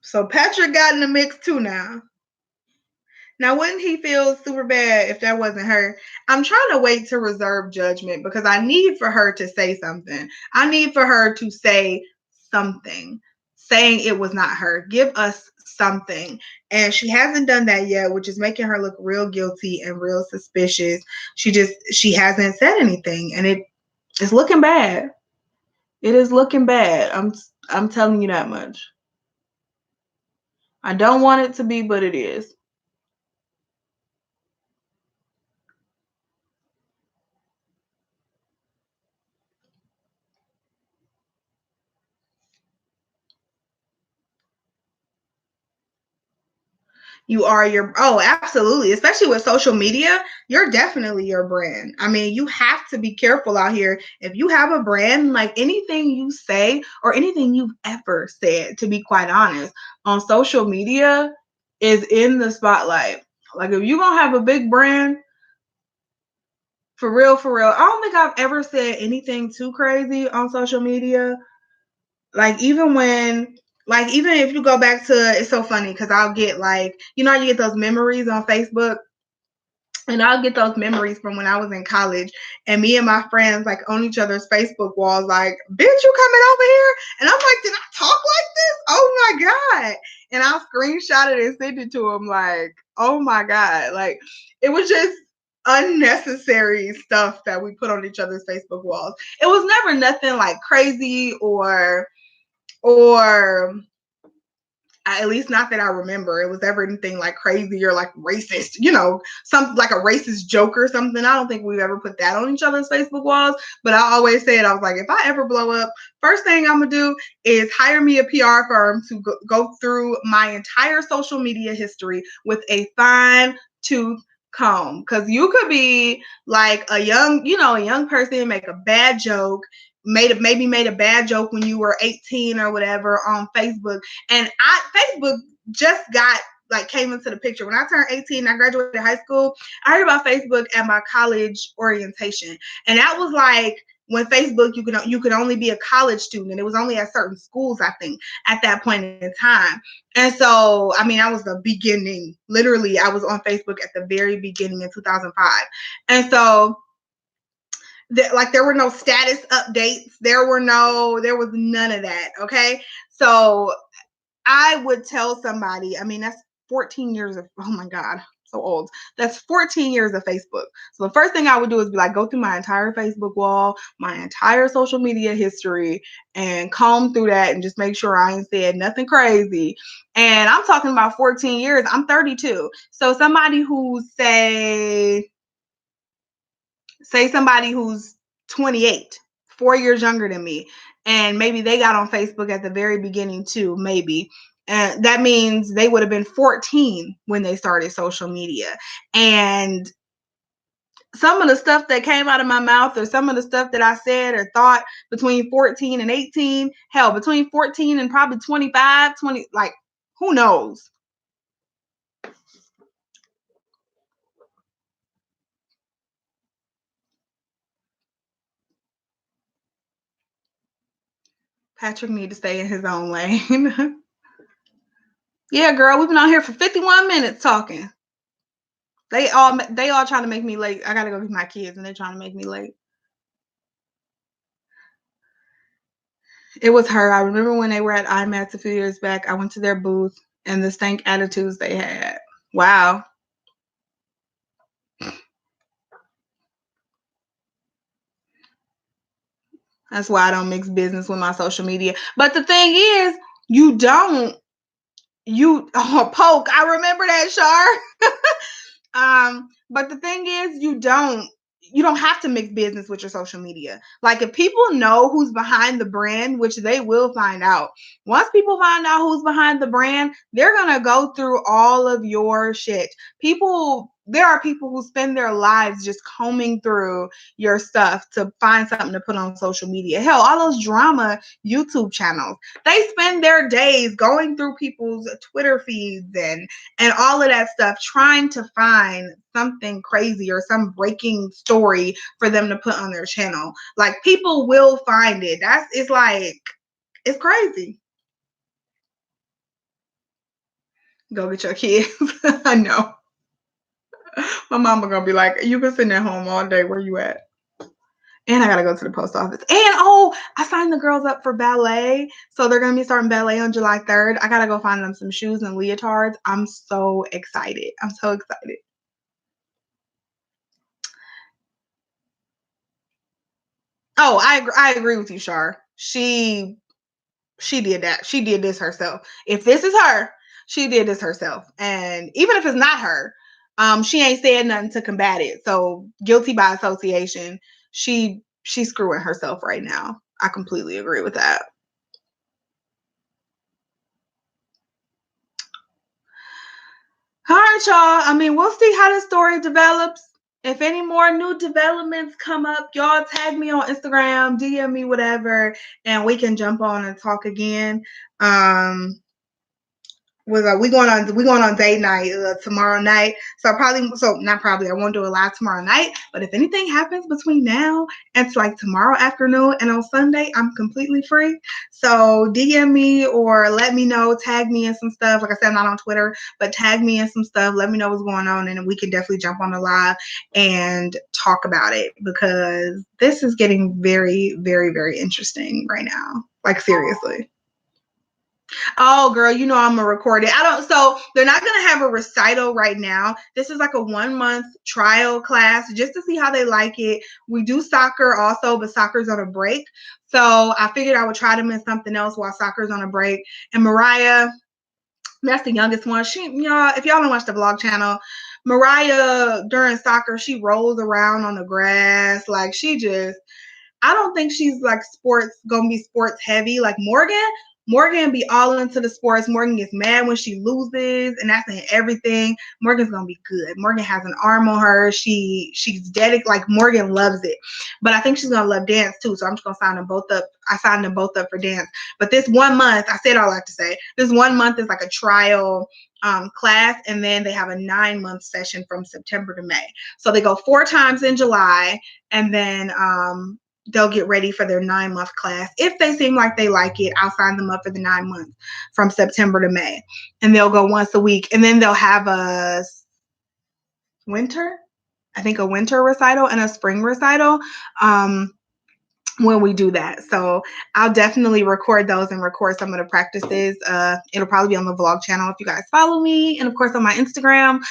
So Patrick got in the mix too now. Now, wouldn't he feel super bad if that wasn't her? I'm trying to wait to reserve judgment because I need for her to say something. I need for her to say something, saying it was not her. Give us something. And she hasn't done that yet, which is making her look real guilty and real suspicious. She hasn't said anything, and it's looking bad. It is looking bad. I'm telling you that much. I don't want it to be, but it is. You are absolutely. Especially with social media, you're definitely your brand. I mean, you have to be careful out here. If you have a brand, like anything you say or anything you've ever said, to be quite honest, on social media is in the spotlight. Like if you're going to have a big brand, for real, I don't think I've ever said anything too crazy on social media. Like even if you go back to, it's so funny because I'll get you get those memories on Facebook, and I'll get those memories from when I was in college, and me and my friends on each other's Facebook walls, like, bitch, you coming over here? And I'm like, did I talk like this? Oh my God. And I'll screenshot it and send it to them like, oh my God. Like it was just unnecessary stuff that we put on each other's Facebook walls. It was never nothing like crazy or at least not that I remember. It was ever anything like crazy or like racist, something like a racist joke or something. I don't think we've ever put that on each other's Facebook walls. But I always said, I was like, if I ever blow up, first thing I'm going to do is hire me a PR firm to go through my entire social media history with a fine tooth comb. Because you could be like a young person, make a bad joke, maybe made a bad joke when you were 18 or whatever on Facebook. And Facebook just came into the picture. When I turned 18, I graduated high school, I heard about Facebook at my college orientation. And that was like when Facebook, you could only be a college student, and it was only at certain schools, I think, at that point in time. And so, I mean, I was the beginning. Literally, I was on Facebook at the very beginning in 2005. And so there were no status updates. There was none of that. Okay. So I would tell somebody, I mean, that's 14 years of, oh my God, so old. That's 14 years of Facebook. So the first thing I would do is be like, go through my entire Facebook wall, my entire social media history, and comb through that and just make sure I ain't said nothing crazy. And I'm talking about 14 years. I'm 32. So somebody who's say somebody who's 28, 4 years younger than me, and maybe they got on Facebook at the very beginning too, maybe. And that means they would have been 14 when they started social media. And some of the stuff that came out of my mouth, or some of the stuff that I said or thought between 14 and 18, hell, between 14 and probably 25, 20, like, who knows? Patrick need to stay in his own lane. Yeah, girl, we've been on here for 51 minutes talking. They all trying to make me late. I gotta go get my kids, and they're trying to make me late. It was her. I remember when they were at IMAX a few years back. I went to their booth, and the stank attitudes they had. Wow. That's why I don't mix business with my social media. But the thing is, you don't. Poke. I remember that, Shar. But the thing is, you don't have to mix business with your social media. Like, if people know who's behind the brand, which they will find out. Once people find out who's behind the brand, they're gonna go through all of your shit. There are people who spend their lives just combing through your stuff to find something to put on social media. Hell, all those drama YouTube channels, they spend their days going through people's Twitter feeds and all of that stuff, trying to find something crazy or some breaking story for them to put on their channel. Like, people will find it. It's crazy. Go get your kids. I know. My mama gonna be like, you been sitting at home all day. Where you at? And I gotta go to the post office. And I signed the girls up for ballet. So they're gonna be starting ballet on July 3rd. I gotta go find them some shoes and leotards. I'm so excited. I'm so excited. Oh, I agree with you, Shar. She did that. She did this herself. If this is her, she did this herself. And even if it's not her, she ain't said nothing to combat it. So guilty by association. She's screwing herself right now. I completely agree with that. All right, y'all. I mean, we'll see how this story develops. If any more new developments come up, y'all tag me on Instagram, DM me, whatever, and we can jump on and talk again. We going on date night tomorrow night. Not probably, I won't do a live tomorrow night. But if anything happens between now and it's like tomorrow afternoon and on Sunday, I'm completely free. So DM me or let me know, tag me in some stuff. Like I said, I'm not on Twitter, but tag me in some stuff. Let me know what's going on, and we can definitely jump on the live and talk about it, because this is getting very, very, very interesting right now. Like, seriously. Oh, girl, you know I'm gonna record it. So they're not gonna have a recital right now. This is like a 1 month trial class just to see how they like it. We do soccer also, but soccer's on a break. So I figured I would try them in something else while soccer's on a break. And Mariah, that's the youngest one. If y'all don't watch the vlog channel, Mariah during soccer, she rolls around on the grass. Like, I don't think she's like gonna be sports heavy like Morgan. Morgan be all into the sports. Morgan gets mad when she loses, and that's in everything. Morgan's gonna be good. Morgan has an arm on her. She's dedicated. Like, Morgan loves it, but I think she's gonna love dance too. So I'm just gonna sign them both up. I signed them both up for dance. But this 1 month, I said all I have to say. This 1 month is like a trial class, and then they have a 9 month session from September to May. So they go 4 times in July, and then they'll get ready for their 9 month class. If they seem like they like it, I'll sign them up for the 9 months from September to May. And they'll go once a week. And then they'll have a winter recital and a spring recital. when we do that. So I'll definitely record those and record some of the practices. It'll probably be on the vlog channel if you guys follow me, and of course on my Instagram.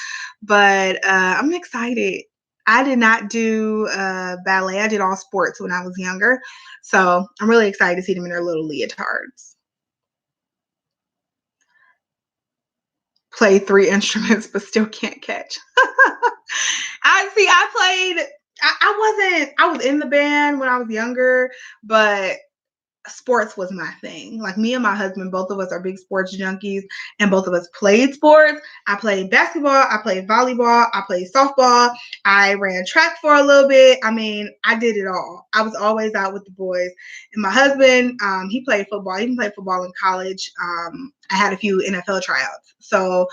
But I'm excited. I did not do ballet. I did all sports when I was younger. So I'm really excited to see them in their little leotards. Play 3 instruments but still can't catch. I was in the band when I was younger, but sports was my thing. Like me and my husband, both of us are big sports junkies, and both of us played sports. I played basketball, I played volleyball, I played softball, I ran track for a little bit. I mean, I did it all. I was always out with the boys. And my husband, he played football. He even played football in college. I had a few NFL tryouts. So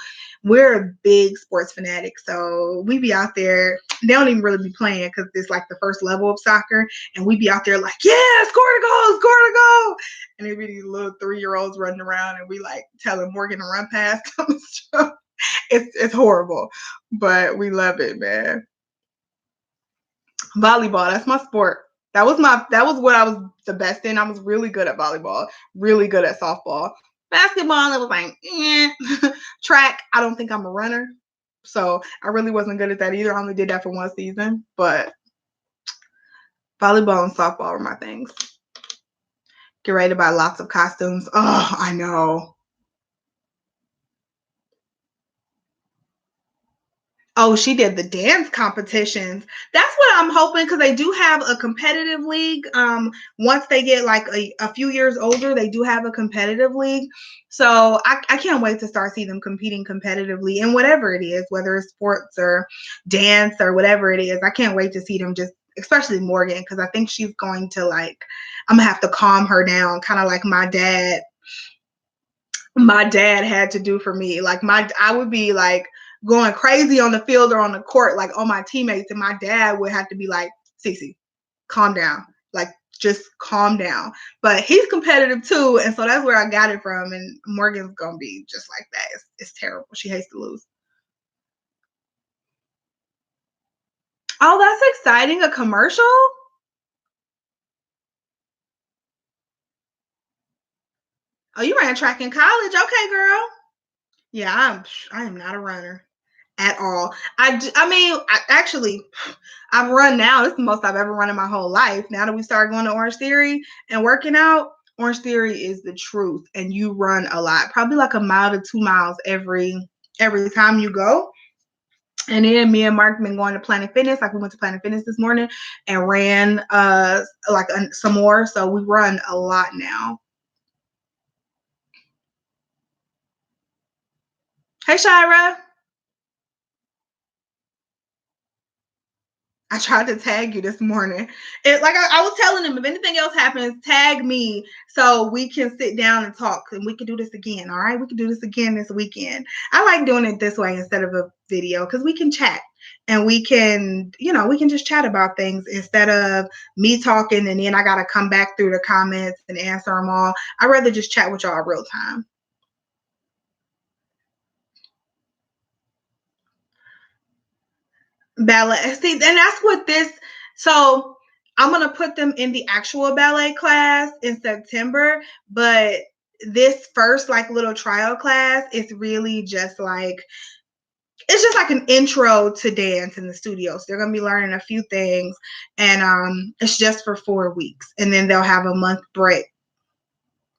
we're big sports fanatics. So we be out there. They don't even really be playing because it's like the first level of soccer. And we be out there like, yeah, score to go, score to go. And there be these little 3-year-olds running around, and we like telling Morgan to run past them. It's horrible, but we love it, man. Volleyball, that's my sport. That was what I was the best in. I was really good at volleyball, really good at softball. Basketball, it was like, Track, I don't think I'm a runner. So I really wasn't good at that either. I only did that for one season, but volleyball and softball were my things. Get ready to buy lots of costumes. Oh, I know. Oh, she did the dance competitions. That's what I'm hoping, because they do have a competitive league. Once they get like a few years older, they do have a competitive league. So I can't wait to start seeing them competing competitively in whatever it is, whether it's sports or dance or whatever it is. I can't wait to see them, just especially Morgan, because I think she's going to like, I'm gonna have to calm her down, kind of like my dad had to do for me. Like I would be like going crazy on the field or on the court, like on my teammates, and my dad would have to be like, Cece, calm down. Like, just calm down. But he's competitive too, and so that's where I got it from. And Morgan's gonna be just like that. It's terrible. She hates to lose. Oh, that's exciting. A commercial? Oh, you ran track in college. Okay, girl. Yeah, I am not a runner at all. I mean, actually, I've run now. This is the most I've ever run in my whole life. Now that we started going to Orange Theory and working out, Orange Theory is the truth. And you run a lot, probably like a mile to 2 miles every time you go. And then me and Mark been going to Planet Fitness. Like we went to Planet Fitness this morning and ran some more. So we run a lot now. Hey, Shira. I tried to tag you this morning. I was telling him, if anything else happens, tag me so we can sit down and talk, and we can do this again. All right, we can do this again this weekend. I like doing it this way instead of a video, because we can chat and we can just chat about things instead of me talking and then I gotta come back through the comments and answer them all. I'd rather just chat with y'all real time. Ballet. See, and that's what this. So I'm gonna put them in the actual ballet class in September, but this first like little trial class is really just like, it's just like an intro to dance in the studio. So they're gonna be learning a few things, and it's just for 4 weeks, and then they'll have a month break.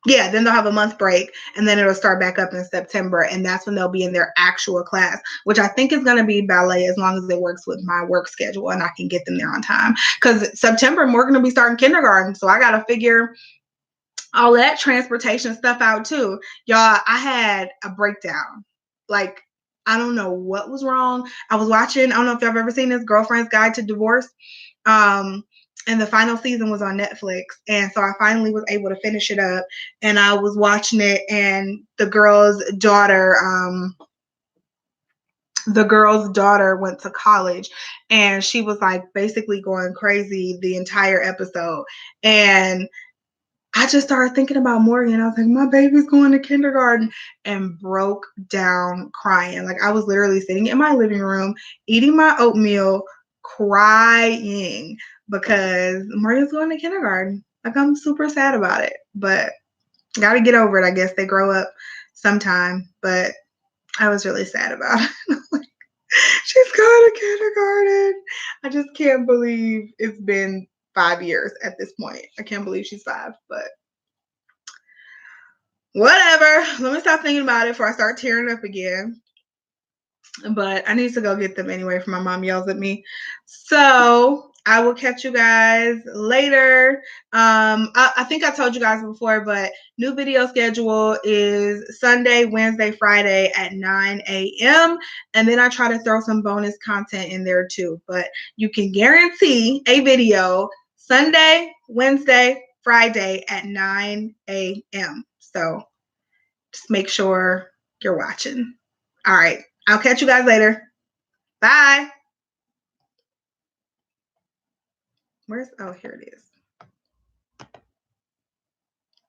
Yeah, then they'll have a month break, and then it'll start back up in September, and that's when they'll be in their actual class, which I think is going to be ballet, as long as it works with my work schedule and I can get them there on time. Because September, we're going to be starting kindergarten, so I got to figure all that transportation stuff out too. Y'all, I had a breakdown. Like, I don't know what was wrong. I was watching, I don't know if y'all have ever seen this, Girlfriend's Guide to Divorce. And the final season was on Netflix. And so I finally was able to finish it up. And I was watching it, and the girl's daughter went to college, and she was like basically going crazy the entire episode. And I just started thinking about Morgan. I was like, my baby's going to kindergarten, and broke down crying. Like, I was literally sitting in my living room, eating my oatmeal, crying, because Maria's going to kindergarten. Like, I'm super sad about it, but gotta get over it. I guess they grow up sometime, but I was really sad about it. She's going to kindergarten. I just can't believe it's been 5 years at this point. I can't believe she's 5, but whatever. Let me stop thinking about it before I start tearing up again. But I need to go get them anyway before my mom yells at me. So I will catch you guys later. I think I told you guys before, but new video schedule is Sunday, Wednesday, Friday at 9 a.m. And then I try to throw some bonus content in there too. But you can guarantee a video Sunday, Wednesday, Friday at 9 a.m. So just make sure you're watching. All right. I'll catch you guys later. Bye. Oh, here it is.